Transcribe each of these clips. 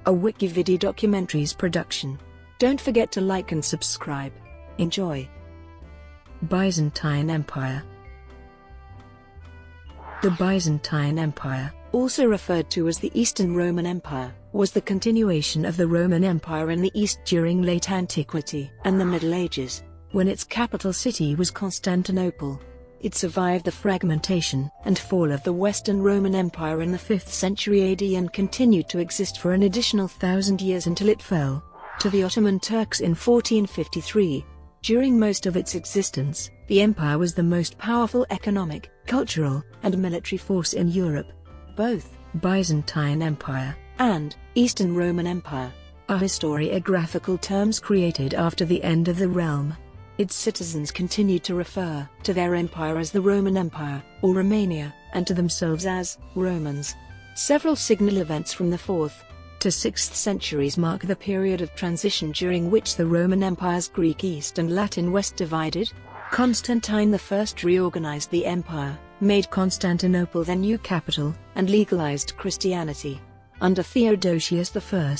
a WikiVidi documentaries production. Don't forget to like and subscribe. Enjoy. Byzantine Empire. The Byzantine Empire, also referred to as the Eastern Roman Empire, was the continuation of the Roman Empire in the East during Late Antiquity and the Middle Ages, when its capital city was Constantinople. It survived the fragmentation and fall of the Western Roman Empire in the 5th century AD and continued to exist for an additional 1,000 years until it fell to the Ottoman Turks in 1453. During most of its existence, the empire was the most powerful economic, cultural, and military force in Europe. Both Byzantine Empire and Eastern Roman Empire are historiographical terms created after the end of the realm. Its citizens continued to refer to their empire as the Roman Empire, or Romania, and to themselves as Romans. Several signal events from the 4th to 6th centuries mark the period of transition during which the Roman Empire's Greek East and Latin West divided. Constantine I reorganized the empire, made Constantinople their new capital, and legalized Christianity. Under Theodosius I,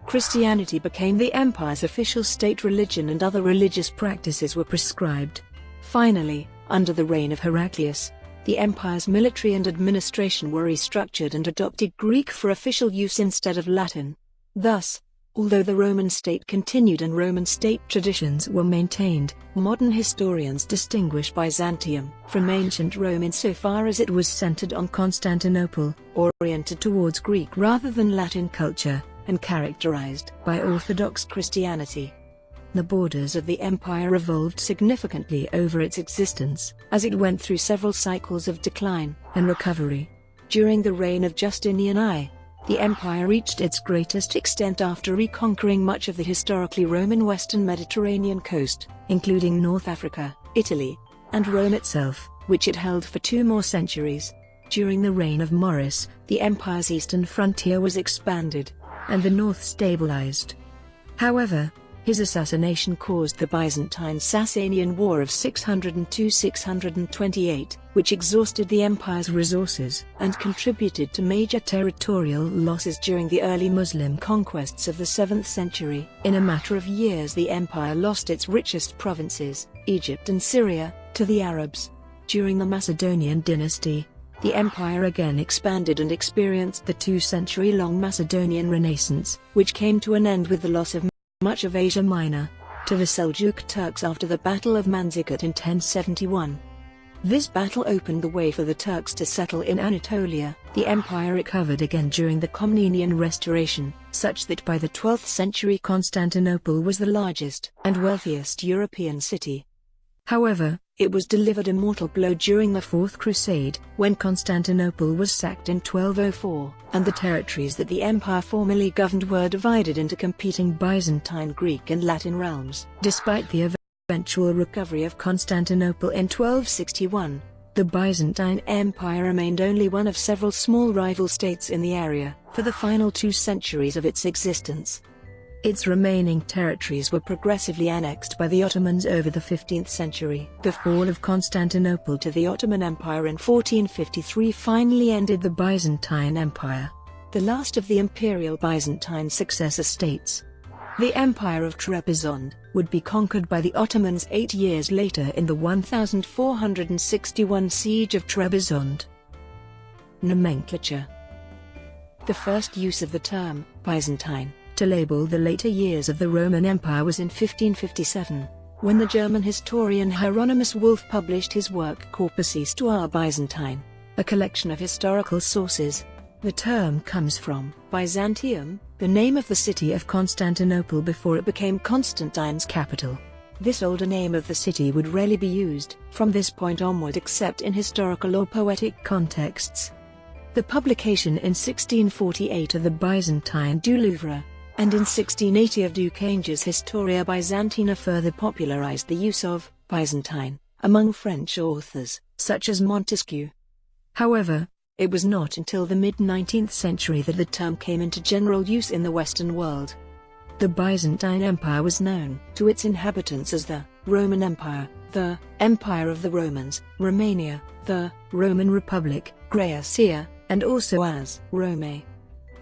Christianity became the empire's official state religion and other religious practices were prescribed. Finally, under the reign of Heraclius, the empire's military and administration were restructured and adopted Greek for official use instead of Latin. Thus, although the Roman state continued and Roman state traditions were maintained, modern historians distinguish Byzantium from ancient Rome insofar as it was centered on Constantinople, oriented towards Greek rather than Latin culture, and characterized by Orthodox Christianity. The borders of the empire evolved significantly over its existence, as it went through several cycles of decline and recovery. During the reign of Justinian I, the empire reached its greatest extent after reconquering much of the historically Roman western Mediterranean coast, including North Africa, Italy, and Rome itself, which it held for 2 more centuries. During the reign of Maurice, the empire's eastern frontier was expanded, and the north stabilized. However, his assassination caused the Byzantine-Sasanian War of 602–628, which exhausted the empire's resources and contributed to major territorial losses during the early Muslim conquests of the 7th century. In a matter of years, the empire lost its richest provinces, Egypt and Syria, to the Arabs. During the Macedonian dynasty, the empire again expanded and experienced the 2-century-long Macedonian Renaissance, which came to an end with the loss of much of Asia Minor to the Seljuk Turks after the Battle of Manzikert in 1071. This battle opened the way for the Turks to settle in Anatolia. The empire recovered again during the Komnenian Restoration, such that by the 12th century Constantinople was the largest and wealthiest European city. However, it was delivered a mortal blow during the Fourth Crusade, when Constantinople was sacked in 1204, and the territories that the empire formerly governed were divided into competing Byzantine Greek and Latin realms. Despite the eventual recovery of Constantinople in 1261, the Byzantine Empire remained only one of several small rival states in the area for the final 2 centuries of its existence. Its remaining territories were progressively annexed by the Ottomans over the 15th century. The fall of Constantinople to the Ottoman Empire in 1453 finally ended the Byzantine Empire, the last of the imperial Byzantine successor states. The Empire of Trebizond would be conquered by the Ottomans 8 years later in the 1461 Siege of Trebizond. Nomenclature. The first use of the term Byzantine to label the later years of the Roman Empire was in 1557, when the German historian Hieronymus Wolff published his work Corpus Histoire Byzantine, a collection of historical sources. The term comes from Byzantium, the name of the city of Constantinople before it became Constantine's capital. This older name of the city would rarely be used from this point onward except in historical or poetic contexts. The publication in 1648 of the Byzantine du Louvre, and in 1680 of Ducange's Historia Byzantina further popularized the use of Byzantine among French authors, such as Montesquieu. However, it was not until the mid-19th century that the term came into general use in the Western world. The Byzantine Empire was known to its inhabitants as the Roman Empire, the Empire of the Romans, Romania, the Roman Republic, Graecia, and also as Rome.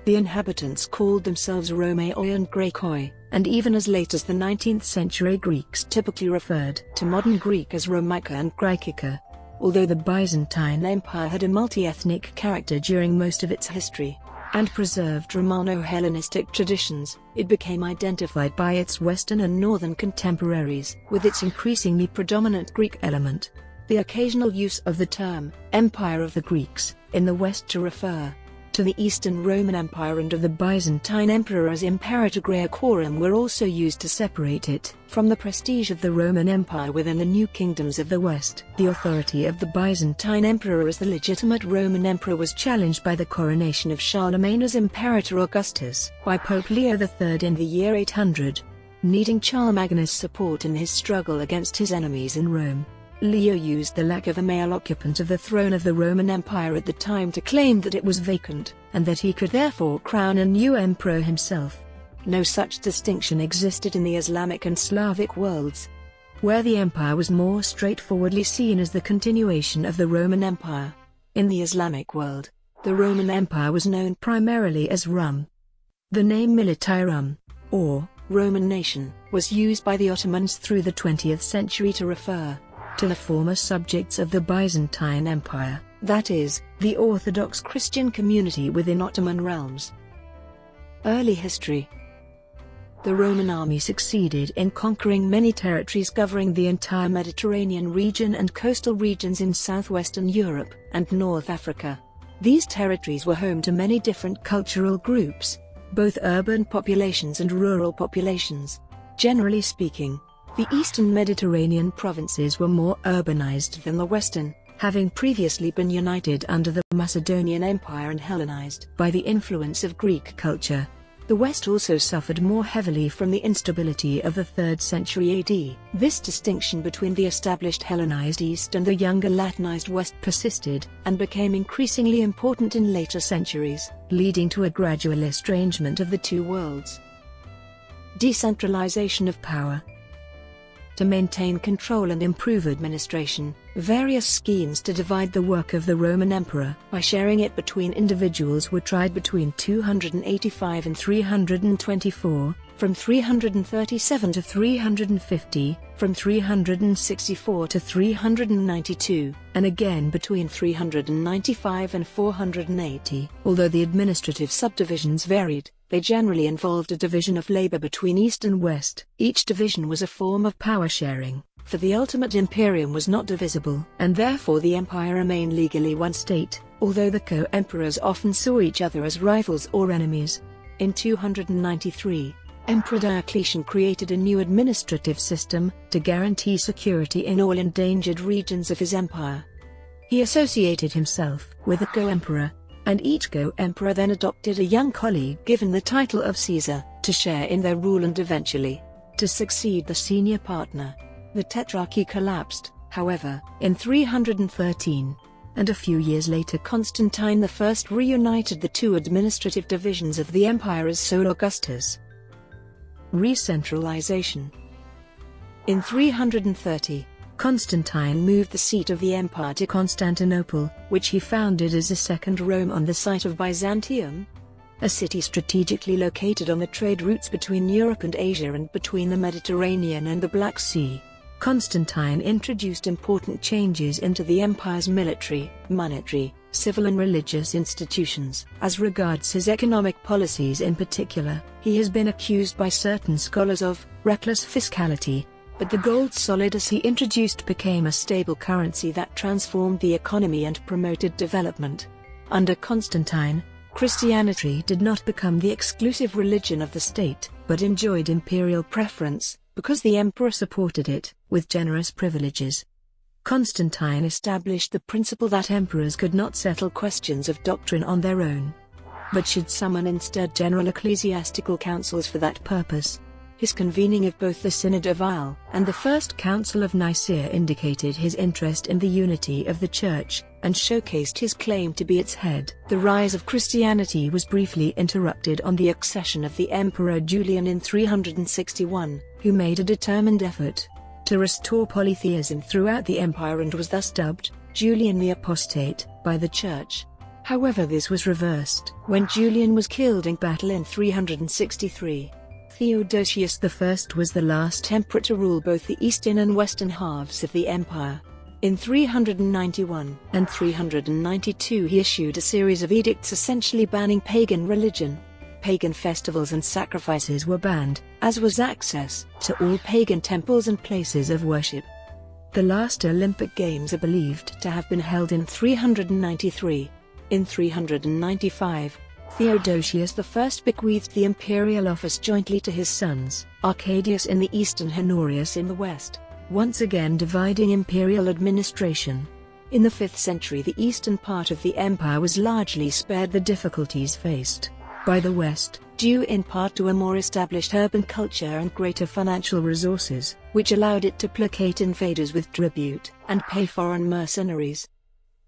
The inhabitants called themselves Romaioi and Graikoi, and even as late as the 19th century Greeks typically referred to modern Greek as Romaika and Graikika. Although the Byzantine Empire had a multi-ethnic character during most of its history, and preserved Romano-Hellenistic traditions, it became identified by its western and northern contemporaries with its increasingly predominant Greek element. The occasional use of the term Empire of the Greeks in the West to refer to the Eastern Roman Empire and of the Byzantine Emperor as Imperator Graecorum were also used to separate it from the prestige of the Roman Empire within the new kingdoms of the West. The authority of the Byzantine Emperor as the legitimate Roman Emperor was challenged by the coronation of Charlemagne as Imperator Augustus by Pope Leo III in the year 800. Needing Charlemagne's support in his struggle against his enemies in Rome, Leo used the lack of a male occupant of the throne of the Roman Empire at the time to claim that it was vacant, and that he could therefore crown a new emperor himself. No such distinction existed in the Islamic and Slavic worlds, where the empire was more straightforwardly seen as the continuation of the Roman Empire. In the Islamic world, the Roman Empire was known primarily as Rum. The name Militarum, or Roman nation, was used by the Ottomans through the 20th century to refer to the former subjects of the Byzantine Empire, that is, the Orthodox Christian community within Ottoman realms. Early history. The Roman army succeeded in conquering many territories covering the entire Mediterranean region and coastal regions in southwestern Europe and North Africa. These territories were home to many different cultural groups, both urban populations and rural populations. Generally speaking, the eastern Mediterranean provinces were more urbanized than the western, having previously been united under the Macedonian Empire and Hellenized by the influence of Greek culture. The West also suffered more heavily from the instability of the 3rd century AD. This distinction between the established Hellenized East and the younger Latinized West persisted, and became increasingly important in later centuries, leading to a gradual estrangement of the two worlds. Decentralization of power. To maintain control and improve administration, various schemes to divide the work of the Roman emperor by sharing it between individuals were tried between 285 and 324, from 337 to 350, from 364 to 392, and again between 395 and 480. Although the administrative subdivisions varied, they generally involved a division of labor between East and West. Each division was a form of power sharing, for the ultimate imperium was not divisible, and therefore the empire remained legally one state, although the co-emperors often saw each other as rivals or enemies. In 293, Emperor Diocletian created a new administrative system to guarantee security in all endangered regions of his empire. He associated himself with a co-emperor, and each co-emperor then adopted a young colleague given the title of Caesar, to share in their rule and eventually to succeed the senior partner. The tetrarchy collapsed, however, in 313, and a few years later Constantine I reunited the two administrative divisions of the empire as sole Augustus. Recentralisation. In 330, Constantine moved the seat of the empire to Constantinople, which he founded as a second Rome on the site of Byzantium, a city strategically located on the trade routes between Europe and Asia and between the Mediterranean and the Black Sea. Constantine introduced important changes into the empire's military, monetary, civil and religious institutions. As regards his economic policies in particular, he has been accused by certain scholars of reckless fiscality, but the gold solidus he introduced became a stable currency that transformed the economy and promoted development. Under Constantine, Christianity did not become the exclusive religion of the state, but enjoyed imperial preference, because the emperor supported it with generous privileges. Constantine established the principle that emperors could not settle questions of doctrine on their own, but should summon instead general ecclesiastical councils for that purpose. His convening of both the Synod of Isle and the First Council of Nicaea indicated his interest in the unity of the Church, and showcased his claim to be its head. The rise of Christianity was briefly interrupted on the accession of the Emperor Julian in 361, who made a determined effort to restore polytheism throughout the empire and was thus dubbed Julian the Apostate by the Church. However, this was reversed when Julian was killed in battle in 363. Theodosius I was the last emperor to rule both the eastern and western halves of the empire. In 391 and 392 he issued a series of edicts essentially banning pagan religion. Pagan festivals and sacrifices were banned, as was access to all pagan temples and places of worship. The last Olympic Games are believed to have been held in 393. In 395, Theodosius I bequeathed the imperial office jointly to his sons, Arcadius in the east and Honorius in the west, once again dividing imperial administration. In the 5th century the eastern part of the empire was largely spared the difficulties faced by the west, due in part to a more established urban culture and greater financial resources, which allowed it to placate invaders with tribute and pay foreign mercenaries.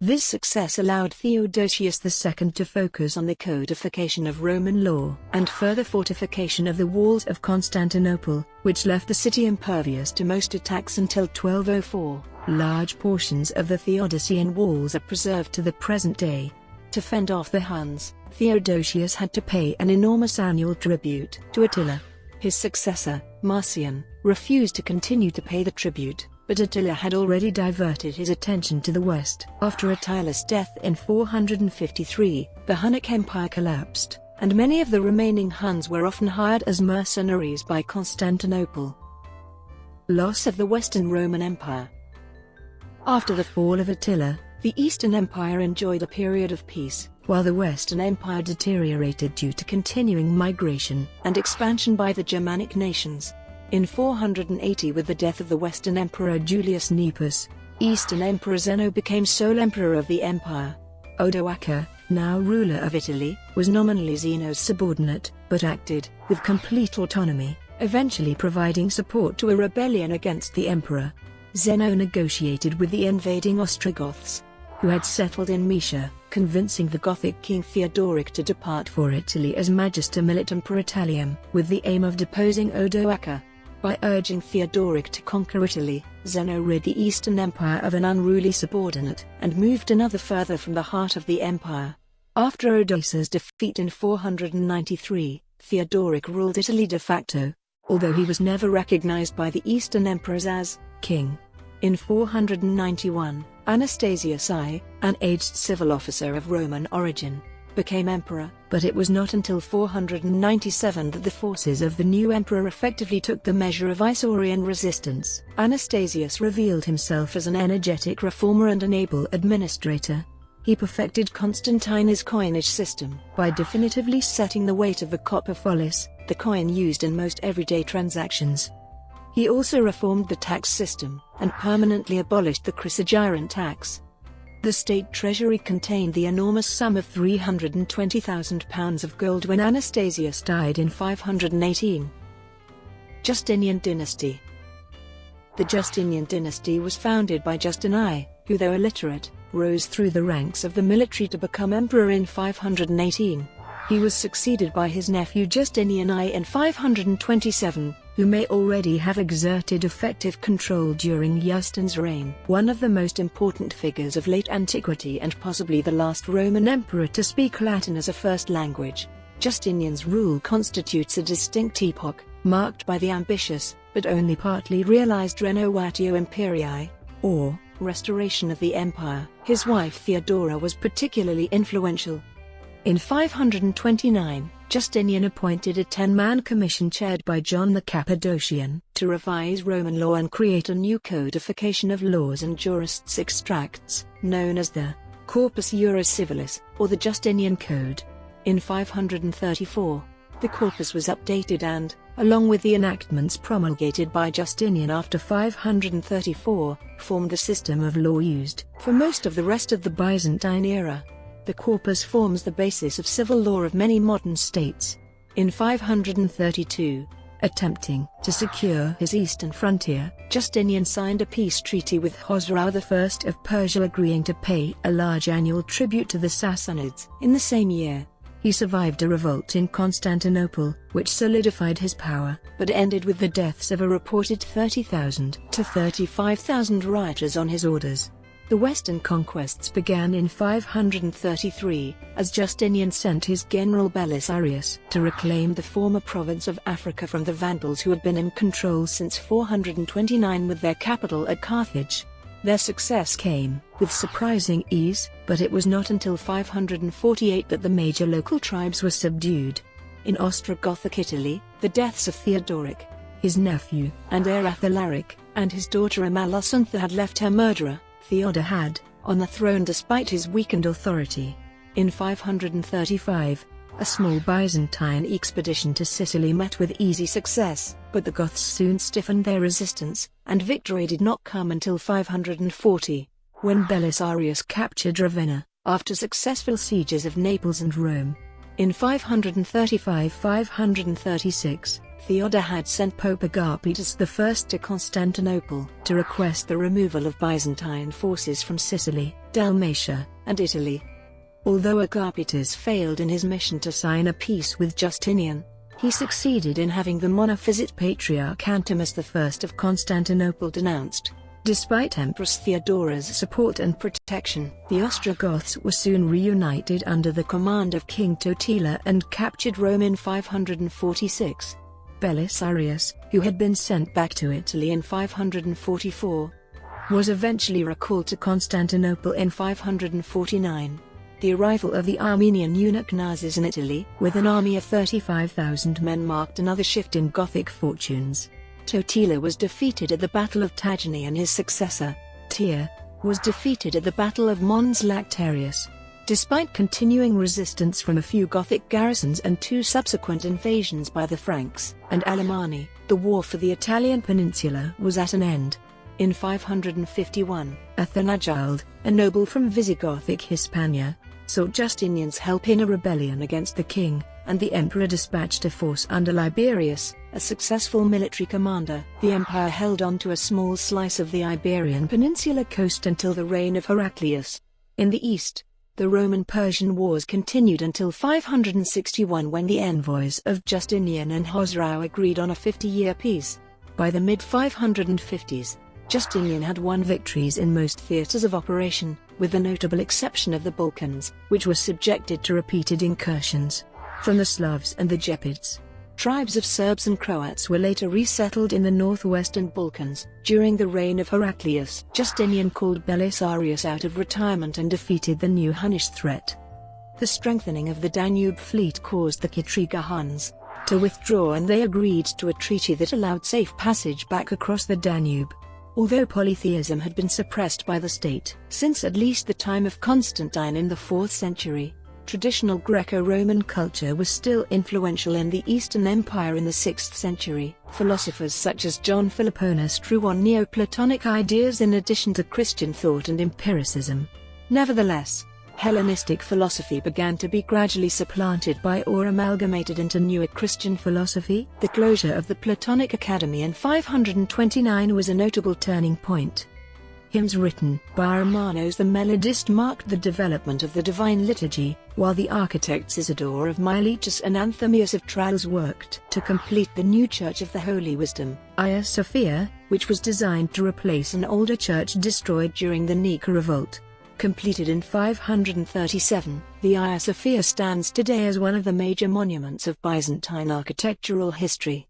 This success allowed Theodosius II to focus on the codification of Roman law and further fortification of the walls of Constantinople, which left the city impervious to most attacks until 1204. Large portions of the Theodosian walls are preserved to the present day. To fend off the Huns, Theodosius had to pay an enormous annual tribute to Attila. His successor, Marcian, refused to continue to pay the tribute, but Attila had already diverted his attention to the west. After Attila's death in 453, the Hunnic Empire collapsed, and many of the remaining Huns were often hired as mercenaries by Constantinople. Loss of the Western Roman Empire. After the fall of Attila, the Eastern Empire enjoyed a period of peace, while the Western Empire deteriorated due to continuing migration and expansion by the Germanic nations. In 480, with the death of the Western Emperor Julius Nepos, Eastern Emperor Zeno became sole emperor of the empire. Odoacer, now ruler of Italy, was nominally Zeno's subordinate, but acted with complete autonomy, eventually providing support to a rebellion against the emperor. Zeno negotiated with the invading Ostrogoths, who had settled in Moesia, convincing the Gothic king Theodoric to depart for Italy as Magister Militum per Italiam, with the aim of deposing Odoacer. By urging Theodoric to conquer Italy, Zeno rid the Eastern Empire of an unruly subordinate and moved another further from the heart of the empire. After Odoacer's defeat in 493, Theodoric ruled Italy de facto, although he was never recognized by the Eastern emperors as king. In 491, Anastasius I, an aged civil officer of Roman origin, became emperor, but it was not until 497 that the forces of the new emperor effectively took the measure of Isaurian resistance. Anastasius revealed himself as an energetic reformer and an able administrator. He perfected Constantine I's coinage system by definitively setting the weight of the copper follis, the coin used in most everyday transactions. He also reformed the tax system and permanently abolished the chrysogyron tax. The state treasury contained the enormous sum of £320,000 of gold when Anastasius died in 518. Justinian dynasty. The Justinian dynasty was founded by Justin I, who, though illiterate, rose through the ranks of the military to become emperor in 518. He was succeeded by his nephew Justinian I in 527, who may already have exerted effective control during Justin's reign. One of the most important figures of late antiquity and possibly the last Roman emperor to speak Latin as a first language, Justinian's rule constitutes a distinct epoch, marked by the ambitious, but only partly realized Renovatio Imperii, or restoration of the empire. His wife Theodora was particularly influential. In 529, Justinian appointed a 10-man commission chaired by John the Cappadocian to revise Roman law and create a new codification of laws and jurists extracts, known as the Corpus Juris Civilis, or the Justinian Code. In 534, the corpus was updated and, along with the enactments promulgated by Justinian after 534, formed the system of law used for most of the rest of the Byzantine era. The corpus forms the basis of civil law of many modern states. In 532, attempting to secure his eastern frontier, Justinian signed a peace treaty with Khosrau I of Persia, agreeing to pay a large annual tribute to the Sassanids. In the same year, he survived a revolt in Constantinople, which solidified his power, but ended with the deaths of a reported 30,000 to 35,000 rioters on his orders. The Western conquests began in 533, as Justinian sent his general Belisarius to reclaim the former province of Africa from the Vandals who had been in control since 429 with their capital at Carthage. Their success came with surprising ease, but it was not until 548 that the major local tribes were subdued. In Ostrogothic Italy, the deaths of Theodoric, his nephew, and heir Athalaric, and his daughter Amalasuntha had left her murderer, Theodahad, on the throne despite his weakened authority. In 535, a small Byzantine expedition to Sicily met with easy success, but the Goths soon stiffened their resistance, and victory did not come until 540, when Belisarius captured Ravenna, after successful sieges of Naples and Rome. In 535–536, Theodahad sent Pope Agapetus I to Constantinople to request the removal of Byzantine forces from Sicily, Dalmatia, and Italy. Although Agapetus failed in his mission to sign a peace with Justinian, he succeeded in having the Monophysite Patriarch Antimus I of Constantinople denounced. Despite Empress Theodora's support and protection, the Ostrogoths were soon reunited under the command of King Totila and captured Rome in 546. Belisarius, who had been sent back to Italy in 544, was eventually recalled to Constantinople in 549. The arrival of the Armenian eunuch Narses in Italy, with an army of 35,000 men, marked another shift in Gothic fortunes. Totila was defeated at the Battle of Tagni and his successor, Tyr, was defeated at the Battle of Mons Lactarius. Despite continuing resistance from a few Gothic garrisons and two subsequent invasions by the Franks and Alemanni, the war for the Italian peninsula was at an end. In 551, Athanagild, a noble from Visigothic Hispania, sought Justinian's help in a rebellion against the king, and the emperor dispatched a force under Liberius, a successful military commander. The empire held on to a small slice of the Iberian Peninsula coast until the reign of Heraclius. In the east, the Roman-Persian wars continued until 561, when the envoys of Justinian and Khosrau agreed on a 50-year peace. By the mid-550s, Justinian had won victories in most theatres of operation, with the notable exception of the Balkans, which were subjected to repeated incursions from the Slavs and the Gepids. Tribes of Serbs and Croats were later resettled in the northwestern Balkans. During the reign of Heraclius, Justinian called Belisarius out of retirement and defeated the new Hunnish threat. The strengthening of the Danube fleet caused the Kitriga Huns to withdraw, and they agreed to a treaty that allowed safe passage back across the Danube. Although polytheism had been suppressed by the state since at least the time of Constantine in the 4th century, traditional Greco-Roman culture was still influential in the Eastern Empire in the 6th century. Philosophers such as John Philoponus drew on Neoplatonic ideas in addition to Christian thought and empiricism. Nevertheless, Hellenistic philosophy began to be gradually supplanted by or amalgamated into newer Christian philosophy. The closure of the Platonic Academy in 529 was a notable turning point. Hymns written by Romanos the Melodist marked the development of the Divine Liturgy, while the architects Isidore of Miletus and Anthemius of Tralles worked to complete the new Church of the Holy Wisdom, Hagia Sophia, which was designed to replace an older church destroyed during the Nika Revolt. Completed in 537, the Hagia Sophia stands today as one of the major monuments of Byzantine architectural history.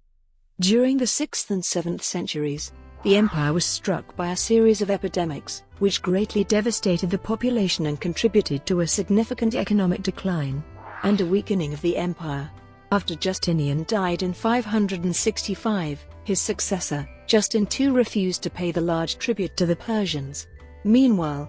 During the 6th and 7th centuries, the empire was struck by a series of epidemics, which greatly devastated the population and contributed to a significant economic decline and a weakening of the empire. After Justinian died in 565, his successor, Justin II, refused to pay the large tribute to the Persians. Meanwhile,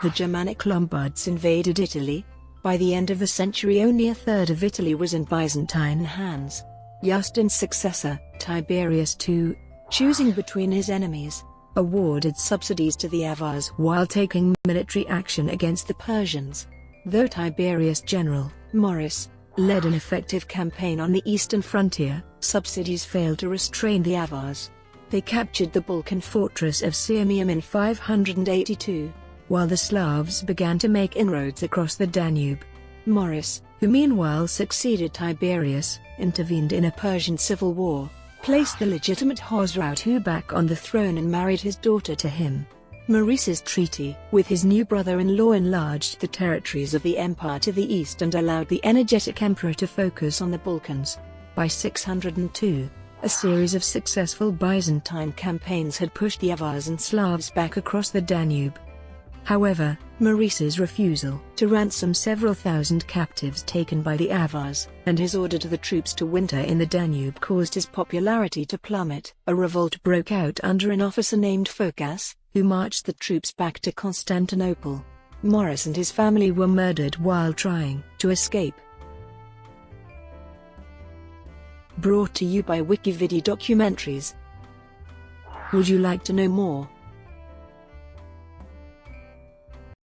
the Germanic Lombards invaded Italy. By the end of the century, only a third of Italy was in Byzantine hands. Justin's successor, Tiberius II, choosing between his enemies, awarded subsidies to the Avars while taking military action against the Persians. Though Tiberius' general, Maurice, led an effective campaign on the eastern frontier, subsidies failed to restrain the Avars. They captured the Balkan fortress of Sirmium in 582. While the Slavs began to make inroads across the Danube, Maurice, who meanwhile succeeded Tiberius, intervened in a Persian civil war, placed the legitimate Khosrau II back on the throne and married his daughter to him. Maurice's treaty with his new brother-in-law enlarged the territories of the empire to the east and allowed the energetic emperor to focus on the Balkans. By 602, a series of successful Byzantine campaigns had pushed the Avars and Slavs back across the Danube. However, Maurice's refusal to ransom several thousand captives taken by the Avars, and his order to the troops to winter in the Danube caused his popularity to plummet. A revolt broke out under an officer named Phocas, who marched the troops back to Constantinople. Maurice and his family were murdered while trying to escape. Brought to you by WikiVidi documentaries. Would you like to know more?